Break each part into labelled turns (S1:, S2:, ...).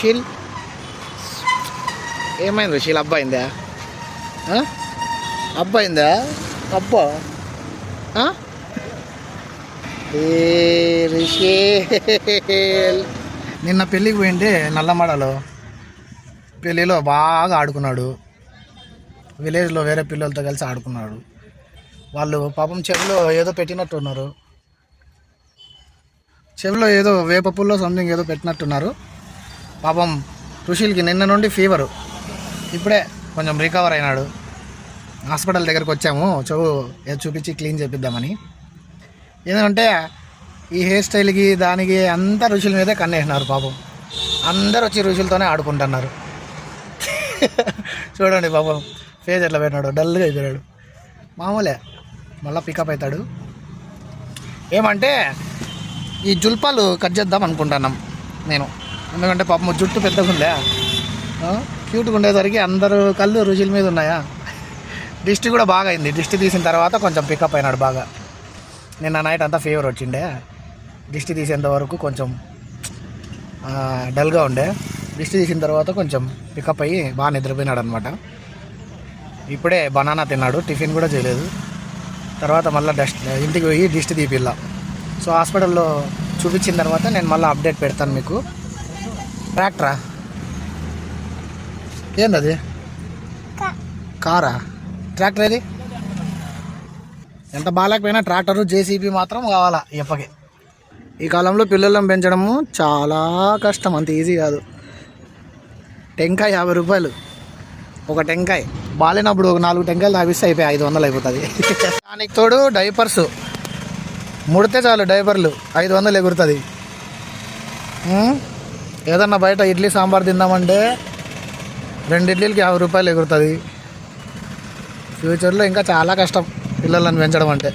S1: రుషిల్ ఏమైంది రుషిల్? అబ్బాయిందా? అబ్బాయిందా? అబ్బా ఏ రిషిల్ నిన్న పెళ్ళికి పోయింటే నల్లమడలో పెళ్ళిలో బాగా ఆడుకున్నాడు. విలేజ్లో వేరే పిల్లలతో కలిసి ఆడుకున్నాడు. వాళ్ళు పాపం చెవిలో ఏదో పెట్టినట్టున్నారు. చెవిలో ఏదో వేప పుల్లో సంథింగ్ ఏదో పెట్టినట్టున్నారు. పాపం రుషిల్కి నిన్న నుండి ఫీవరు. ఇప్పుడే కొంచెం రికవర్ అయినాడు. హాస్పిటల్ దగ్గరికి వచ్చాము చెవు చూపించి క్లీన్ చేపిద్దామని. ఎందుకంటే ఈ హెయిర్ స్టైల్కి దానికి అంతా రుషుల మీదే కన్నేసినారు. పాపం అందరు వచ్చి రుషులతోనే ఆడుకుంటున్నారు. చూడండి పాపం ఫేస్ ఎట్లా పెట్టినాడు, డల్గా అయిపోయాడు. మామూలే, మళ్ళీ పికప్ అవుతాడు. ఏమంటే ఈ జుల్పాలు కట్ చేద్దాం అనుకుంటున్నాం నేను. ఎందుకంటే పాపం జుట్టు పెద్దగా ఉందా, క్యూట్గా ఉండేసరికి అందరూ కళ్ళు రుచుల మీద ఉన్నాయా. దిష్టి కూడా బాగా అయింది. దిష్టి తీసిన తర్వాత కొంచెం పికప్ అయినాడు బాగా. నిన్న నైట్ అంతా ఫీవర్ వచ్చిండే. దిష్టి తీసేంత వరకు కొంచెం డల్గా ఉండే. దిష్టి తీసిన తర్వాత కొంచెం పికప్ అయ్యి బాగా నిద్రపోయినాడు అనమాట. ఇప్పుడే బనానా తిన్నాడు, టిఫిన్ కూడా చేయలేదు. తర్వాత మళ్ళీ ఇంటికి పోయి దిష్టి తీపిల్లా. సో హాస్పిటల్లో చూపించిన తర్వాత నేను మళ్ళీ అప్డేట్ పెడతాను మీకు. ట్రాక్టరా ఏందది? కారా? ట్రాక్టర్ ఏది? ఎంత బాగాలేకపోయినా ట్రాక్టరు జేసీబీ మాత్రం కావాలా ఎప్పకి. ఈ కాలంలో పిల్లలను పెంచడము చాలా కష్టం, అంత ఈజీ కాదు. టెంకాయ 50 రూపాయలు ఒక టెంకాయ. బాలేనప్పుడు ఒక 4 టెంకాయలు తాపిస్తే అయిపోయి 500 అయిపోతుంది. దానికి తోడు డైపర్సు ముడితే చాలు, డైపర్లు 500 ఎగురుతుంది. ఏదన్నా బయట ఇడ్లీ సాంబార్ తిందామంటే 2 ఇడ్లీలకి 50 రూపాయలు ఎగురుతుంది. ఫ్యూచర్లో ఇంకా చాలా కష్టం పిల్లలను పెంచడం అంటే.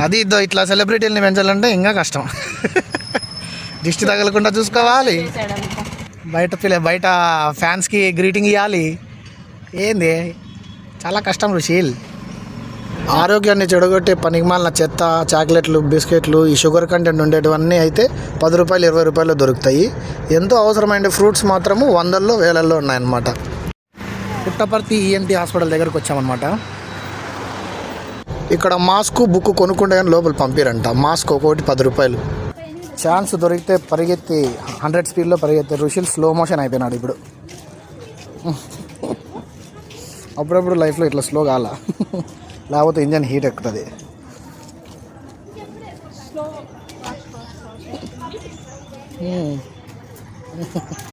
S1: అది ఇట్లా సెలబ్రిటీలని పెంచాలంటే ఇంకా కష్టం. దిష్టి తగలకుండా చూసుకోవాలి, బయట ఫ్యాన్స్కి గ్రీటింగ్ ఇవ్వాలి. ఏంది చాలా కష్టం రుషిల్. ఆరోగ్యాన్ని చెడగొట్టే పనికిమాలిన చెత్త, చాక్లెట్లు, బిస్కెట్లు, ఈ షుగర్ కంటెంట్ ఉండేటివన్నీ అయితే 10 రూపాయలు 20 రూపాయలు దొరుకుతాయి. ఎంతో అవసరమైన ఫ్రూట్స్ మాత్రము 100లో 1000లో ఉన్నాయన్నమాట. పుట్టపర్తి ఈఎన్టీ హాస్పిటల్ దగ్గరకు వచ్చామన్నమాట. ఇక్కడ మాస్క్ బుక్ కొనుక్కుంటే కానీ లోపల పంపిరంట. మాస్క్ ఒక్కొక్కటి 10 రూపాయలు. ఛాన్స్ దొరికితే పరిగెత్తి 100 స్పీడ్లో పరిగెత్తే రుషిల్ స్లో మోషన్ అయిపోయినాడు ఇప్పుడు. అప్పుడప్పుడు లైఫ్లో ఇట్లా స్లో కాల, లేకపోతే ఇంజన్ హీట్ ఎక్కుతుంది.